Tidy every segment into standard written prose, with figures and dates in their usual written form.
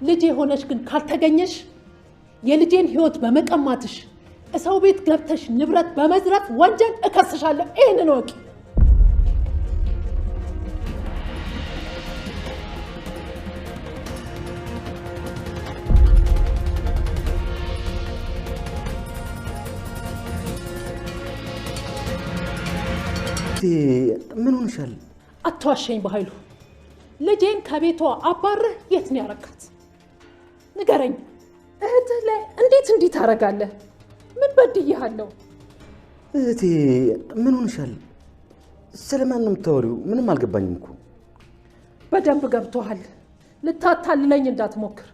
ልጄ ሆነሽ ግን ካልተገኘሽ የልጄን ህይወት በመቀማትሽ ሰው ቤት ገብተሽ ንብረት በመዝረፍ ወንጀል እከስሻለሁ። ይሄንን ወቂ። ምን ሆነሻል? አትዋሸኝ በኃይሉ። ልጄን ከቤቷ አባረህ የት ነው ያረካት? ንገረኝ። እህትህ ላይ እንዴት እንዲህ ታረጋለህ? ምን በድዬሃለሁ? እህቴ ምን ሆነሻል? ስለማን ነው የምታወሪው? ምንም አልገባኝም እኮ። በደንብ ገብቶሃል። ልታታልለኝ እንዳትሞክር።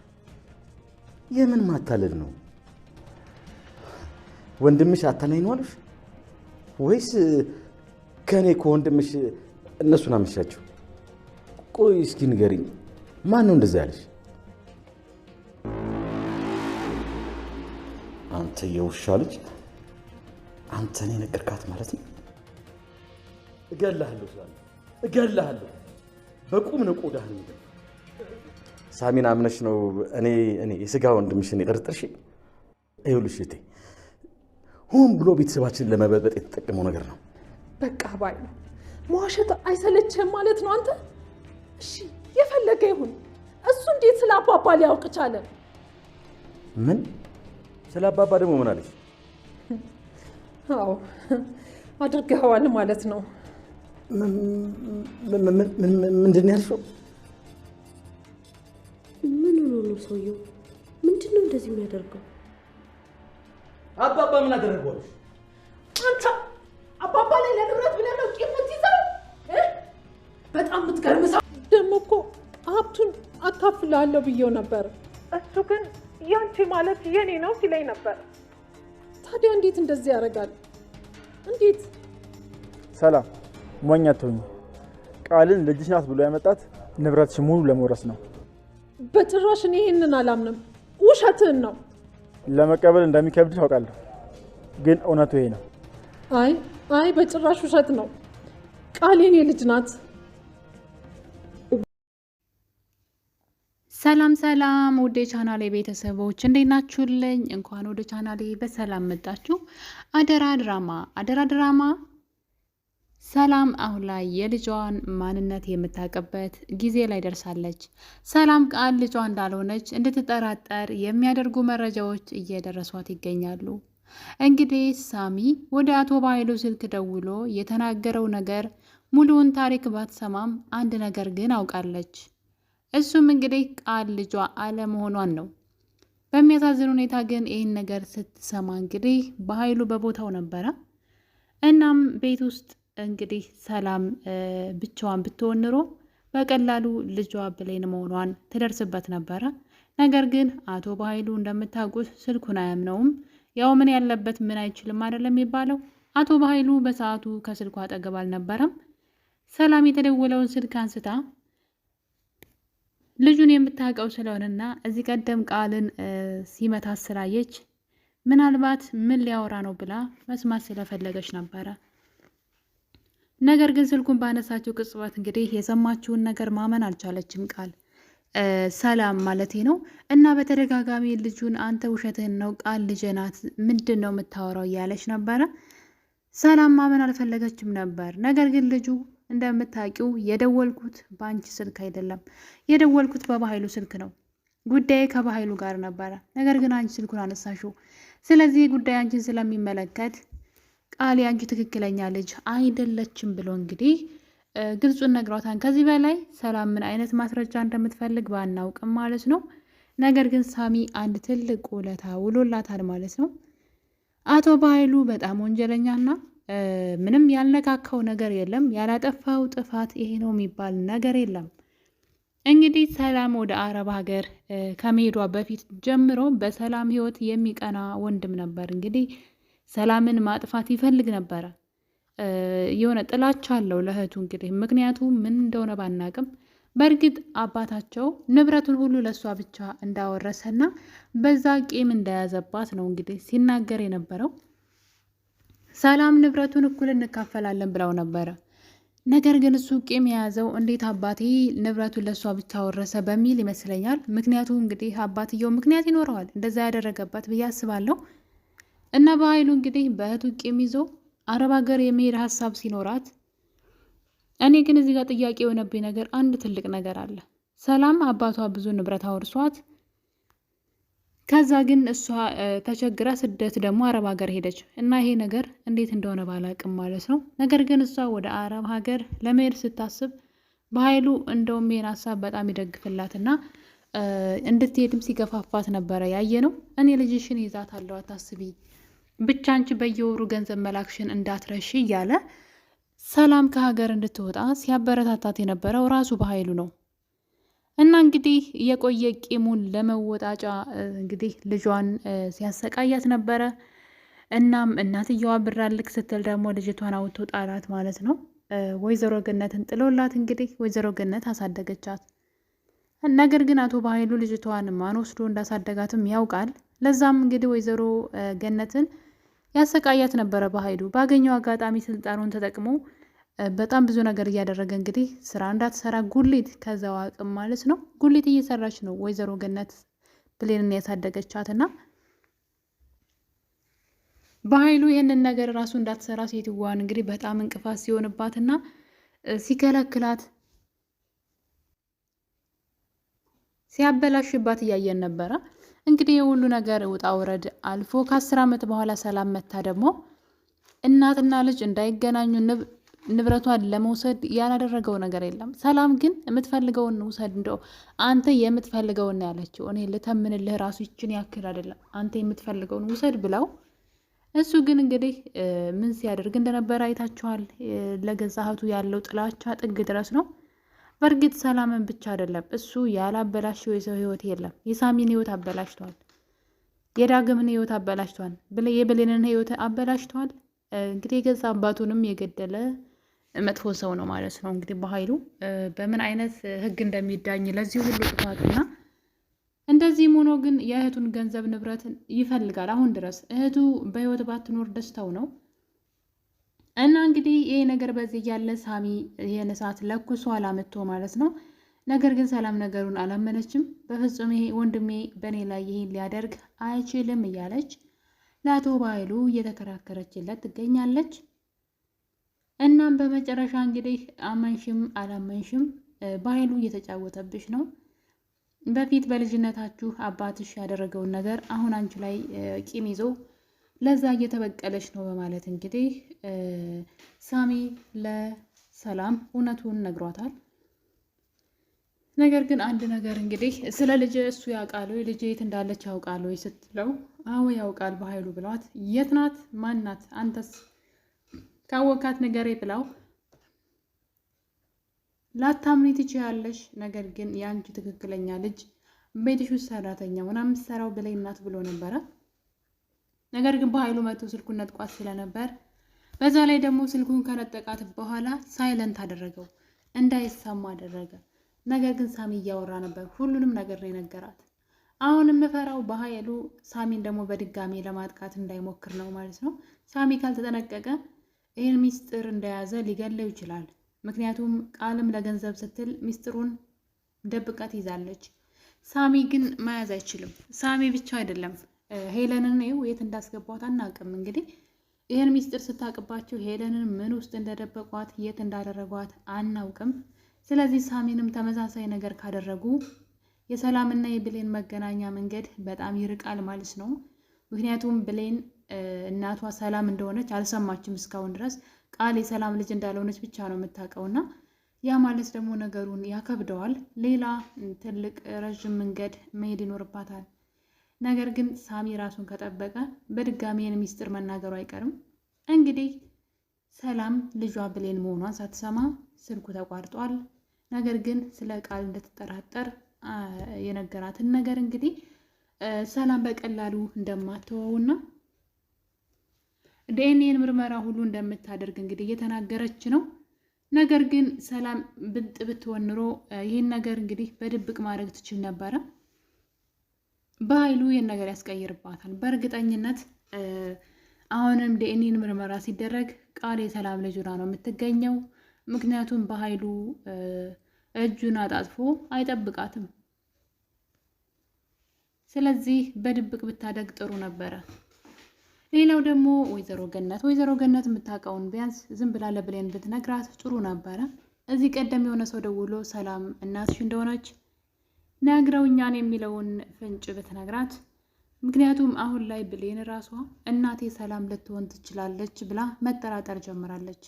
የምን ማታለል ነው? ወንድምሽ አታላይ ነው አለሽ ወይስ ከኔ ከወንድምሽ እነሱን አመሻቸው? ቆይ እስኪ ንገሪኝ፣ ማን ነው እንደዛ ያለሽ? አንተ የውሻ ልጅ፣ አንተ እኔ ነገርካት ማለት ነው? እገልሃለሁ ስላለ እገልሃለሁ። በቁም ነው ቆዳህን ይገ ሳሚን አምነሽ ነው እኔ የስጋ ወንድምሽን የጠረጠርሽ? ይኸውልሽ እህቴ፣ ሆን ብሎ ቤተሰባችንን ለመበጥበጥ የተጠቀመው ነገር ነው። በቃ ባይ ነው። መዋሸት አይሰለችህም ማለት ነው አንተ? እሺ የፈለገ ይሁን። እሱ እንዴት ስለ አባባ ሊያውቅ ቻለ? ምን ስለ አባባ ደግሞ ምን አለሽ? አዎ አድርገዋል ማለት ነው። ምንድን ነው ያልሽው? ምን ሆኖ ነው ሰውየው? ምንድን ነው እንደዚህ የሚያደርገው? አባባ ምን አደረገዋለሽ? አንተ አባባ ላይ ለንብረት ብለህ ነው ቂም የምትይዘው? በጣም የምትገርም ሰው። ደግሞ እኮ ሀብቱን አካፍላለሁ ብዬው ነበር። እሱ ግን ያንቺ ማለት የኔ ነው ሲለኝ ነበር። ታዲያ እንዴት እንደዚህ ያደርጋል? እንዴት? ሰላም ሞኝ አትሁኝ። ቃልን ልጅሽ ናት ብሎ ያመጣት ንብረትሽ ሙሉ ለመውረስ ነው። በጭራሽ እኔ ይህንን አላምንም። ውሸትህን ነው። ለመቀበል እንደሚከብድሽ አውቃለሁ፣ ግን እውነቱ ይሄ ነው። አይ በጭራሽ ውሸት ነው። ቃል የኔ ልጅ ናት። ሰላም ሰላም፣ ወደ ቻናሌ ቤተሰቦች እንዴት ናችሁልኝ? እንኳን ወደ ቻናሌ በሰላም መጣችሁ። አደራ ድራማ ሰላም አሁን ላይ የልጇን ማንነት የምታውቅበት ጊዜ ላይ ደርሳለች። ሰላም ቃል ልጇ እንዳልሆነች እንድትጠራጠር የሚያደርጉ መረጃዎች እየደረሷት ይገኛሉ። እንግዲህ ሳሚ ወደ አቶ በኃይሉ ስልክ ደውሎ የተናገረው ነገር ሙሉውን ታሪክ ባትሰማም አንድ ነገር ግን አውቃለች። እሱም እንግዲህ ቃል ልጇ አለመሆኗን ነው። በሚያሳዝን ሁኔታ ግን ይህን ነገር ስትሰማ እንግዲህ በኃይሉ በቦታው ነበረ። እናም ቤት ውስጥ እንግዲህ ሰላም ብቻዋን ብትሆን ኑሮ በቀላሉ ልጇ ብሌን መሆኗን ትደርስበት ነበረ። ነገር ግን አቶ በኃይሉ እንደምታውቁት ስልኩን አያምነውም። ያው ምን ያለበት ምን አይችልም አይደለም የሚባለው። አቶ በኃይሉ በሰዓቱ ከስልኩ አጠገብ አልነበረም። ሰላም የተደወለውን ስልክ አንስታ ልጁን የምታውቀው ስለሆነና እዚህ ቀደም ቃልን ሲመታ ስላየች ምናልባት ምን ሊያወራ ነው ብላ መስማት ስለፈለገች ነበረ። ነገር ግን ስልኩን ባነሳችው ቅጽበት እንግዲህ የሰማችውን ነገር ማመን አልቻለችም። ቃል ሰላም ማለቴ ነው። እና በተደጋጋሚ ልጁን አንተ ውሸትህን ነው፣ ቃል ልጄ ናት፣ ምንድን ነው የምታወራው እያለች ነበረ። ሰላም ማመን አልፈለገችም ነበር። ነገር ግን ልጁ እንደምታውቂው የደወልኩት በአንቺ ስልክ አይደለም፣ የደወልኩት በበኃይሉ ስልክ ነው። ጉዳይ ከበኃይሉ ጋር ነበረ። ነገር ግን አንቺ ስልኩን አነሳሽው። ስለዚህ ጉዳይ አንቺን ስለሚመለከት ቃል ያንቺ ትክክለኛ ልጅ አይደለችም ብሎ እንግዲህ ግልጹን ነግሯታን። ከዚህ በላይ ሰላም ምን አይነት ማስረጃ እንደምትፈልግ ባናውቅም ማለት ነው። ነገር ግን ሳሚ አንድ ትልቅ ውለታ ውሎላታል ማለት ነው። አቶ በኃይሉ በጣም ወንጀለኛና ምንም ያልነካካው ነገር የለም። ያላጠፋው ጥፋት ይሄ ነው የሚባል ነገር የለም። እንግዲህ ሰላም ወደ አረብ ሀገር ከመሄዷ በፊት ጀምሮ በሰላም ሕይወት የሚቀና ወንድም ነበር። እንግዲህ ሰላምን ማጥፋት ይፈልግ ነበረ። የሆነ ጥላቻ አለው ለእህቱ። እንግዲህ ምክንያቱ ምን እንደሆነ ባናቅም በእርግጥ አባታቸው ንብረቱን ሁሉ ለእሷ ብቻ እንዳወረሰና በዛ ቂም እንደያዘባት ነው እንግዲህ ሲናገር የነበረው። ሰላም ንብረቱን እኩል እንካፈላለን ብለው ነበረ። ነገር ግን እሱ ቂም የያዘው እንዴት አባቴ ንብረቱን ለእሷ ብቻ ወረሰ በሚል ይመስለኛል። ምክንያቱም እንግዲህ አባትየው ምክንያት ይኖረዋል እንደዛ ያደረገባት ብዬ አስባለሁ። እና በኃይሉ እንግዲህ በእህቱ ቂም ይዞ አረብ ሀገር የመሄድ ሀሳብ ሲኖራት፣ እኔ ግን እዚህ ጋር ጥያቄ የሆነብኝ ነገር አንድ ትልቅ ነገር አለ። ሰላም አባቷ ብዙ ንብረት አውርሷት ከዛ ግን እሷ ተቸግራ ስደት ደግሞ አረብ ሀገር ሄደች እና ይሄ ነገር እንዴት እንደሆነ ባላቅም ማለት ነው። ነገር ግን እሷ ወደ አረብ ሀገር ለመሄድ ስታስብ በኃይሉ እንደውም ይሄን ሀሳብ በጣም ይደግፍላትና እንድትሄድም ሲገፋፋት ነበረ ያየ ነው። እኔ ልጅሽን ይዛታለሁ አታስቢ፣ ብቻ አንቺ በየወሩ ገንዘብ መላክሽን እንዳትረሺ እያለ ሰላም ከሀገር እንድትወጣ ሲያበረታታት የነበረው ራሱ በኃይሉ ነው። እና እንግዲህ የቆየ ቂሙን ለመወጣጫ እንግዲህ ልጇን ሲያሰቃያት ነበረ። እናም እናትየዋ ብር አልክ ስትል ደግሞ ልጅቷን አውጥቶ ጣላት ማለት ነው። ወይዘሮ ገነትን ጥሎላት እንግዲህ ወይዘሮ ገነት አሳደገቻት። ነገር ግን አቶ በኃይሉ ልጅቷን ማን ወስዶ እንዳሳደጋትም ያውቃል። ለዛም እንግዲህ ወይዘሮ ገነትን ያሰቃያት ነበረ በኃይሉ። ባገኘው አጋጣሚ ስልጣኑን ተጠቅሞ በጣም ብዙ ነገር እያደረገ እንግዲህ ስራ እንዳትሰራ ጉሊት ከዛው አቅም ማለት ነው ጉሊት እየሰራች ነው ወይዘሮ ገነት ብሌንን ያሳደገቻትና በኃይሉ ይህንን ነገር ራሱ እንዳትሰራ ሴትዋን እንግዲህ በጣም እንቅፋት ሲሆንባትና ሲከለክላት ሲያበላሽባት እያየን ነበረ። እንግዲህ የሁሉ ነገር ውጣ ውረድ አልፎ ከ10 ዓመት በኋላ ሰላም መታ ደግሞ እናትና ልጅ እንዳይገናኙ ንብረቷን ለመውሰድ ያላደረገው ነገር የለም። ሰላም ግን የምትፈልገውን ውሰድ፣ እንደው አንተ የምትፈልገውን ያለችው እኔ ልተምንልህ ራሱ ይችን ያክል አይደለም፣ አንተ የምትፈልገውን ውሰድ ብለው፣ እሱ ግን እንግዲህ ምን ሲያደርግ እንደነበረ አይታችኋል። ለገዛ እህቱ ያለው ጥላቻ ጥግ ድረስ ነው። በእርግጥ ሰላምን ብቻ አይደለም እሱ ያላበላሸው የሰው ህይወት የለም። የሳሚን ህይወት አበላሽቷል፣ የዳግምን ህይወት አበላሽቷል፣ የብሌንን ህይወት አበላሽቷል። እንግዲህ የገዛ አባቱንም የገደለ መጥፎ ሰው ነው ማለት ነው። እንግዲህ በኃይሉ በምን አይነት ህግ እንደሚዳኝ ለዚህ ሁሉ ጥፋትና እንደዚህም ሆኖ ግን የእህቱን ገንዘብ ንብረትን ይፈልጋል። አሁን ድረስ እህቱ በህይወት ባትኖር ደስታው ነው። እና እንግዲህ ይሄ ነገር በዚህ ያለ ሳሚ ይሄን እሳት ለኩሶ አላመቶ ማለት ነው። ነገር ግን ሰላም ነገሩን አላመነችም። በፍጹም ይሄ ወንድሜ በእኔ ላይ ይሄን ሊያደርግ አይችልም እያለች ለአቶ በኃይሉ እየተከራከረችለት ትገኛለች። እናም በመጨረሻ እንግዲህ አመንሽም አላመንሽም በኃይሉ እየተጫወተብሽ ነው። በፊት በልጅነታችሁ አባትሽ ያደረገውን ነገር አሁን አንቺ ላይ ቂም ይዞ ለዛ እየተበቀለች ነው በማለት እንግዲህ ሳሚ ለሰላም እውነቱን ነግሯታል። ነገር ግን አንድ ነገር እንግዲህ ስለ ልጅ እሱ ያውቃል ወይ ልጅ የት እንዳለች ያውቃል ወይ ስትለው አዎ ያውቃል በኃይሉ ብሏት፣ የት ናት ማን ናት አንተስ ካወካት ንገሬ ብላው፣ ላታምኒ ትችያለሽ፣ ነገር ግን የአንቺ ትክክለኛ ልጅ ቤትሽ ውስጥ ሰራተኛ ሆና የምትሰራው በላይ ናት ብሎ ነበረ። ነገር ግን በኃይሉ መቶ ስልኩን ነጥቋት ስለነበር በዛ ላይ ደግሞ ስልኩን ከነጠቃት በኋላ ሳይለንት አደረገው፣ እንዳይሰማ አደረገ። ነገር ግን ሳሚ እያወራ ነበር፣ ሁሉንም ነገር ነው የነገራት። አሁን የምፈራው በኃይሉ ሳሚን ደግሞ በድጋሚ ለማጥቃት እንዳይሞክር ነው ማለት ነው። ሳሚ ካልተጠነቀቀ ይህን ሚስጥር እንደያዘ ሊገለው ይችላል። ምክንያቱም ቃልም ለገንዘብ ስትል ሚስጥሩን ደብቃት ይዛለች። ሳሚ ግን መያዝ አይችልም። ሳሚ ብቻ አይደለም ሄለንን የት እንዳስገቧት አናውቅም። እንግዲህ ይህን ሚስጥር ስታውቅባቸው ሄለንን ምን ውስጥ እንደደበቋት የት እንዳደረጓት አናውቅም። ስለዚህ ሳሚንም ተመሳሳይ ነገር ካደረጉ የሰላምና የብሌን መገናኛ መንገድ በጣም ይርቃል ማለት ነው። ምክንያቱም ብሌን እናቷ ሰላም እንደሆነች አልሰማችም እስካሁን ድረስ። ቃል የሰላም ልጅ እንዳልሆነች ብቻ ነው የምታውቀውና ያ ማለት ደግሞ ነገሩን ያከብደዋል። ሌላ ትልቅ ረዥም መንገድ መሄድ ይኖርባታል። ነገር ግን ሳሚ ራሱን ከጠበቀ በድጋሚ ይህን ሚስጥር መናገሩ አይቀርም። እንግዲህ ሰላም ልጇ ብሌን መሆኗን ሳትሰማ ስልኩ ተቋርጧል። ነገር ግን ስለ ቃል እንደተጠራጠር የነገራትን ነገር እንግዲህ ሰላም በቀላሉ እንደማትተወውና ዲኤንኤን ምርመራ ሁሉ እንደምታደርግ እንግዲህ እየተናገረች ነው። ነገር ግን ሰላም ብልጥ ብትሆን ኑሮ ይህን ነገር እንግዲህ በድብቅ ማድረግ ትችል ነበረ። በኃይሉ ይህን ነገር ያስቀይርባታል በእርግጠኝነት። አሁንም ዲኤንኤን ምርመራ ሲደረግ ቃል የሰላም ልጅ ሆና ነው የምትገኘው። ምክንያቱም በኃይሉ እጁን አጣጥፎ አይጠብቃትም። ስለዚህ በድብቅ ብታደግ ጥሩ ነበረ። ሌላው ደግሞ ወይዘሮ ገነት የምታውቀውን ቢያንስ ዝም ብላ ለብሌን ብትነግራት ጥሩ ነበረ። እዚህ ቀደም የሆነ ሰው ደውሎ ሰላም እናትሽ እንደሆነች ነግረውኛን የሚለውን ፍንጭ ብትነግራት፣ ምክንያቱም አሁን ላይ ብሌን ራሷ እናቴ ሰላም ልትሆን ትችላለች ብላ መጠራጠር ጀምራለች።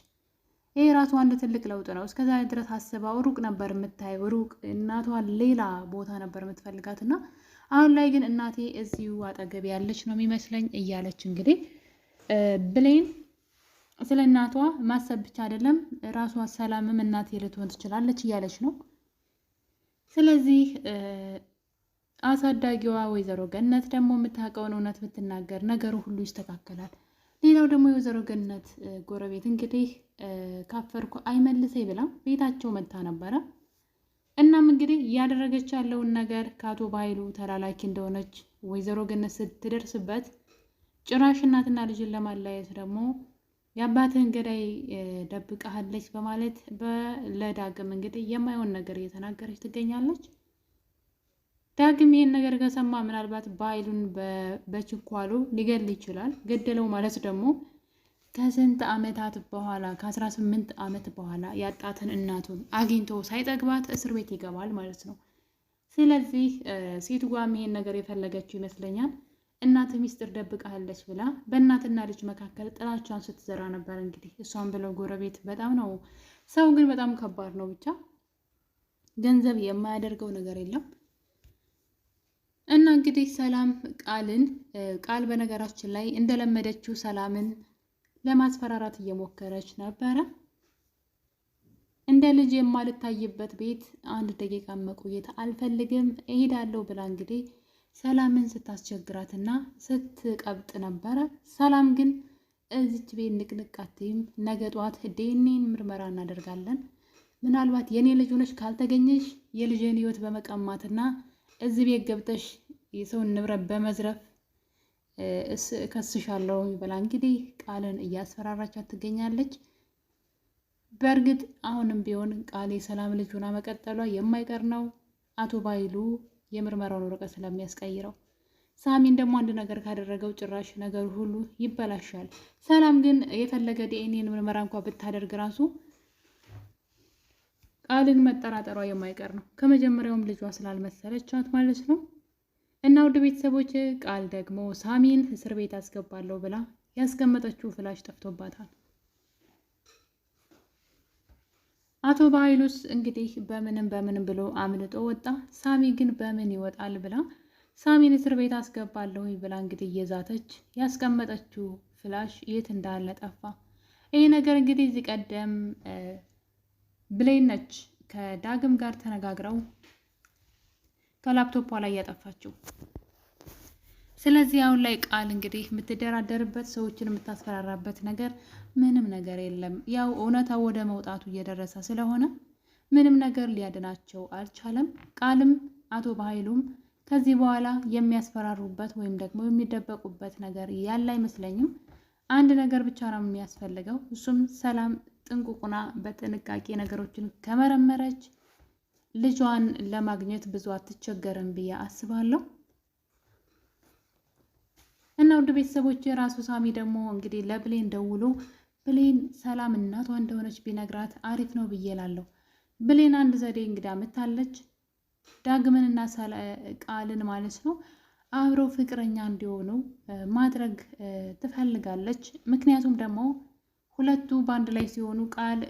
ይሄ ራሷ አንድ ትልቅ ለውጥ ነው። እስከዛ ድረስ አስባው ሩቅ ነበር የምታየው፣ ሩቅ እናቷን ሌላ ቦታ ነበር የምትፈልጋት እና አሁን ላይ ግን እናቴ እዚሁ አጠገብ ያለች ነው የሚመስለኝ እያለች እንግዲህ ብሌን ስለ እናቷ ማሰብ ብቻ አይደለም ራሷ ሰላምም እናቴ ልትሆን ትችላለች እያለች ነው። ስለዚህ አሳዳጊዋ ወይዘሮ ገነት ደግሞ የምታውቀውን እውነት ብትናገር ነገሩ ሁሉ ይስተካከላል። ሌላው ደግሞ የወይዘሮ ገነት ጎረቤት እንግዲህ ካፈርኩ አይመልሰኝ ብላ ቤታቸው መታ ነበረ። እናም እንግዲህ እያደረገች ያለውን ነገር ከአቶ በኃይሉ ተላላኪ እንደሆነች ወይዘሮ ገነት ስትደርስበት ጭራሽ እናትና ልጅን ለማለያየት ደግሞ የአባትህን ገዳይ ደብቃለች በማለት ለዳግም እንግዲህ የማይሆን ነገር እየተናገረች ትገኛለች። ዳግም ይህን ነገር ከሰማ ምናልባት በኃይሉን በችኳሉ ሊገል ይችላል። ገደለው ማለት ደግሞ ከስንት ዓመታት በኋላ ከ18 ዓመት በኋላ ያጣትን እናቱን አግኝቶ ሳይጠግባት እስር ቤት ይገባል ማለት ነው። ስለዚህ ሴትጓም ይሄን ነገር የፈለገችው ይመስለኛል። እናት ሚስጥር ደብቃለች ብላ በእናትና ልጅ መካከል ጥላቻን ስትዘራ ነበር። እንግዲህ እሷን ብለው ጎረቤት በጣም ነው ሰው ግን በጣም ከባድ ነው። ብቻ ገንዘብ የማያደርገው ነገር የለም። እና እንግዲህ ሰላም ቃል በነገራችን ላይ እንደለመደችው ሰላምን ለማስፈራራት እየሞከረች ነበረ። እንደ ልጅ የማልታይበት ቤት አንድ ደቂቃ መቆየት አልፈልግም እሄዳለሁ ብላ እንግዲህ ሰላምን ስታስቸግራትና ስትቀብጥ ነበረ። ሰላም ግን እዚች ቤት ንቅንቃትም ነገ ጧት ዲኤንኤን ምርመራ እናደርጋለን፣ ምናልባት የኔ ልጅ ሆነሽ ካልተገኘሽ የልጅን ሕይወት በመቀማትና እዚህ ቤት ገብተሽ የሰውን ንብረት በመዝረፍ ከስሻለሁ ብላ እንግዲህ ቃልን እያስፈራራቻት ትገኛለች። በእርግጥ አሁንም ቢሆን ቃል የሰላም ልጅ ሆና መቀጠሏ የማይቀር ነው። አቶ በኃይሉ የምርመራውን ወረቀት ስለሚያስቀይረው፣ ሳሚን ደግሞ አንድ ነገር ካደረገው ጭራሽ ነገሩ ሁሉ ይበላሻል። ሰላም ግን የፈለገ ዲኤንኤን ምርመራ እንኳ ብታደርግ ራሱ ቃልን መጠራጠሯ የማይቀር ነው። ከመጀመሪያውም ልጇ ስላልመሰለቻት ማለት ነው። እና ውድ ቤተሰቦች ቃል ደግሞ ሳሚን እስር ቤት አስገባለሁ ብላ ያስቀመጠችው ፍላሽ ጠፍቶባታል። አቶ በኃይሉስ እንግዲህ በምንም ብሎ አምልጦ ወጣ። ሳሚ ግን በምን ይወጣል ብላ ሳሚን እስር ቤት አስገባለሁ ብላ እንግዲህ እየዛተች ያስቀመጠችው ፍላሽ የት እንዳለ ጠፋ። ይሄ ነገር እንግዲህ እዚህ ቀደም ብሌን ነች ከዳግም ጋር ተነጋግረው ከላፕቶፖ ላይ ያጠፋችው። ስለዚህ አሁን ላይ ቃል እንግዲህ የምትደራደርበት ሰዎችን የምታስፈራራበት ነገር ምንም ነገር የለም። ያው እውነታው ወደ መውጣቱ እየደረሰ ስለሆነ ምንም ነገር ሊያድናቸው አልቻለም። ቃልም አቶ በኃይሉም ከዚህ በኋላ የሚያስፈራሩበት ወይም ደግሞ የሚደበቁበት ነገር ያለ አይመስለኝም። አንድ ነገር ብቻ ነው የሚያስፈልገው። እሱም ሰላም ጥንቁቁና በጥንቃቄ ነገሮችን ከመረመረች ልጇን ለማግኘት ብዙ አትቸገርም ብዬ አስባለሁ። እና ውድ ቤተሰቦች የራሱ ሳሚ ደግሞ እንግዲህ ለብሌን ደውሎ ብሌን ሰላም እናቷ እንደሆነች ቢነግራት አሪፍ ነው ብዬ እላለሁ። ብሌን አንድ ዘዴ እንግዲህ አምታለች። ዳግምንና ቃልን ማለት ነው አብረው ፍቅረኛ እንዲሆኑ ማድረግ ትፈልጋለች። ምክንያቱም ደግሞ ሁለቱ በአንድ ላይ ሲሆኑ ቃል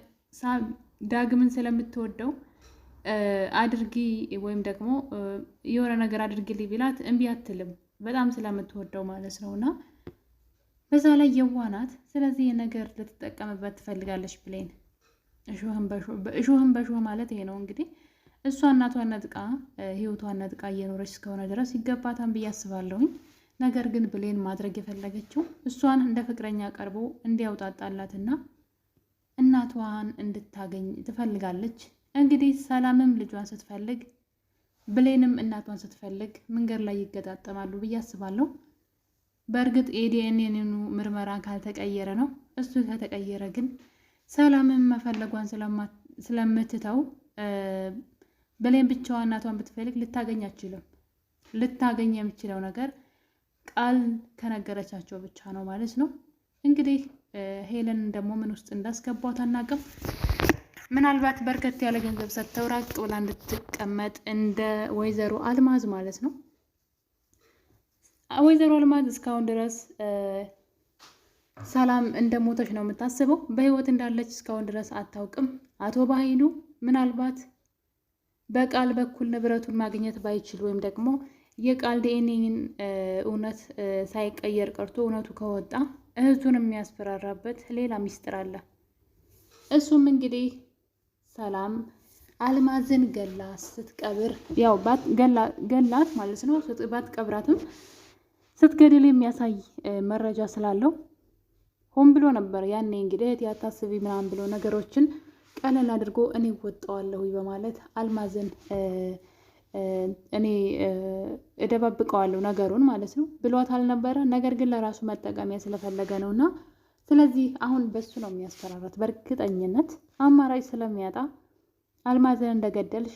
ዳግምን ስለምትወደው አድርጊ ወይም ደግሞ የሆነ ነገር አድርጊልኝ ቢላት እምቢ አትልም፣ በጣም ስለምትወደው ማለት ነው። እና በዛ ላይ የዋናት። ስለዚህ የነገር ልትጠቀምበት ትፈልጋለች ብሌን። እሾህን በሾህ ማለት ይሄ ነው እንግዲህ። እሷ እናቷን ነጥቃ ህይወቷን ነጥቃ እየኖረች እስከሆነ ድረስ ይገባታን ብዬ አስባለሁኝ። ነገር ግን ብሌን ማድረግ የፈለገችው እሷን እንደ ፍቅረኛ ቀርቦ እንዲያውጣጣላትና እናቷን እንድታገኝ ትፈልጋለች። እንግዲህ ሰላምም ልጇን ስትፈልግ ብሌንም እናቷን ስትፈልግ መንገድ ላይ ይገጣጠማሉ ብዬ አስባለሁ። በእርግጥ የዲኤንኤ ምርመራ ካልተቀየረ ነው። እሱ ከተቀየረ ግን ሰላምን መፈለጓን ስለምትተው ብሌን ብቻዋን እናቷን ብትፈልግ ልታገኝ አትችልም። ልታገኝ የምችለው ነገር ቃል ከነገረቻቸው ብቻ ነው ማለት ነው። እንግዲህ ሄለን ደግሞ ምን ውስጥ እንዳስገቧት አናውቅም። ምናልባት በርከት ያለ ገንዘብ ሰጥተው ራቅ ብላ እንድትቀመጥ እንደ ወይዘሮ አልማዝ ማለት ነው። ወይዘሮ አልማዝ እስካሁን ድረስ ሰላም እንደሞተች ነው የምታስበው። በህይወት እንዳለች እስካሁን ድረስ አታውቅም። አቶ በኃይሉ ምናልባት በቃል በኩል ንብረቱን ማግኘት ባይችል ወይም ደግሞ የቃል ዲኤንኤን እውነት ሳይቀየር ቀርቶ እውነቱ ከወጣ እህቱን የሚያስፈራራበት ሌላ ሚስጥር አለ። እሱም እንግዲህ ሰላም አልማዝን ገላ ስትቀብር ያው ገላት ማለት ነው። ባትቀብራትም ስትገድል የሚያሳይ መረጃ ስላለው ሆን ብሎ ነበር ያኔ እንግዲህ እህቴ አታስቢ ምናምን ብሎ ነገሮችን ቀለል አድርጎ እኔ ወጣዋለሁ በማለት አልማዝን እኔ እደባብቀዋለሁ ነገሩን ማለት ነው ብሏት አልነበረ። ነገር ግን ለራሱ መጠቀሚያ ስለፈለገ ነውና ስለዚህ አሁን በሱ ነው የሚያስፈራራት። በእርግጠኝነት አማራጭ ስለሚያጣ አልማዝን እንደገደልሽ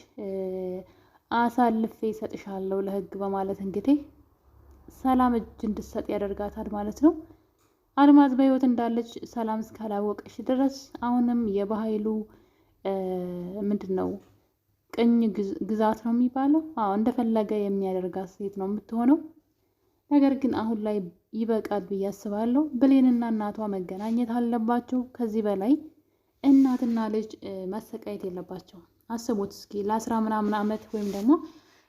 አሳልፌ እሰጥሻለሁ ለህግ በማለት እንግዲህ ሰላም እጅ እንድትሰጥ ያደርጋታል ማለት ነው። አልማዝ በህይወት እንዳለች ሰላም እስካላወቀች ድረስ አሁንም የበኃይሉ ምንድነው ቅኝ ግዛት ነው የሚባለው። እንደፈለገ የሚያደርጋት ሴት ነው የምትሆነው። ነገር ግን አሁን ላይ ይበቃል ብዬ አስባለሁ። ብሌንና እናቷ መገናኘት አለባቸው። ከዚህ በላይ እናትና ልጅ መሰቃየት የለባቸው። አስቡት እስኪ ለ10 ምናምን ዓመት ወይም ደግሞ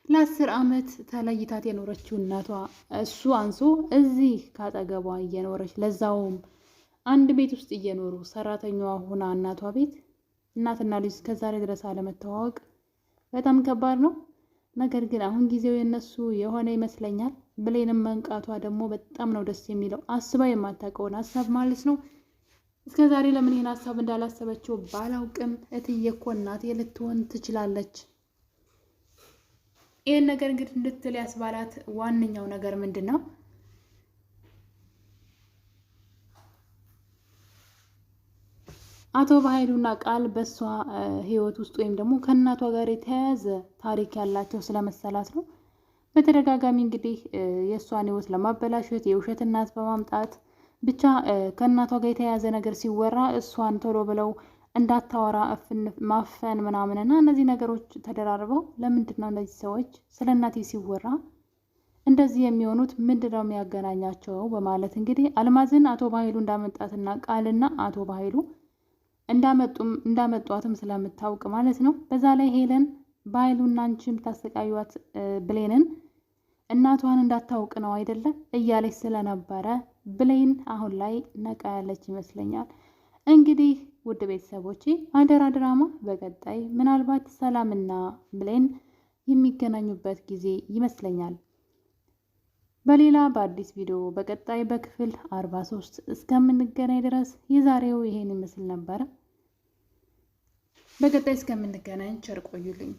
ለ10 ዓመት ተለይታት የኖረችው እናቷ እሱ አንሶ እዚህ ካጠገቧ እየኖረች ለዛውም አንድ ቤት ውስጥ እየኖሩ ሰራተኛዋ ሆና እናቷ ቤት እናትና ልጅ እስከዛሬ ድረስ አለመተዋወቅ በጣም ከባድ ነው። ነገር ግን አሁን ጊዜው የነሱ የሆነ ይመስለኛል። ብሌንም መንቃቷ ደግሞ በጣም ነው ደስ የሚለው። አስባ የማታውቀውን ሀሳብ ማለት ነው። እስከዛሬ ለምን ይህን ሀሳብ እንዳላሰበችው ባላውቅም እትዬ እኮ እናቴ ልትሆን ትችላለች። ይህን ነገር እንግዲህ እንድትል ያስባላት ዋነኛው ነገር ምንድን ነው? አቶ በኃይሉና ቃል በሷ ህይወት ውስጥ ወይም ደግሞ ከእናቷ ጋር የተያያዘ ታሪክ ያላቸው ስለመሰላት ነው። በተደጋጋሚ እንግዲህ የእሷን ህይወት ለማበላሸት የውሸት እናት በማምጣት ብቻ ከእናቷ ጋር የተያያዘ ነገር ሲወራ እሷን ቶሎ ብለው እንዳታወራ ማፈን ምናምንና እነዚህ ነገሮች ተደራርበው ለምንድን ነው እነዚህ ሰዎች ስለ እናቴ ሲወራ እንደዚህ የሚሆኑት ምንድነው የሚያገናኛቸው? በማለት እንግዲህ አልማዝን አቶ በኃይሉ እንዳመጣትና ቃልና አቶ በኃይሉ እንዳመጧትም ስለምታውቅ ማለት ነው። በዛ ላይ ሄለን በኃይሉና አንቺም ታሰቃዩት ብሌንን እናቷን እንዳታውቅ ነው አይደለም እያለች ስለነበረ ብሌን አሁን ላይ ነቃ ያለች ይመስለኛል። እንግዲህ ውድ ቤተሰቦቼ አደራ ድራማ በቀጣይ ምናልባት ሰላምና ብሌን የሚገናኙበት ጊዜ ይመስለኛል። በሌላ በአዲስ ቪዲዮ በቀጣይ በክፍል 43 እስከምንገናኝ ድረስ የዛሬው ይሄን ይመስል ነበረ። በቀጣይ እስከምንገናኝ ቸር ቆዩልኝ።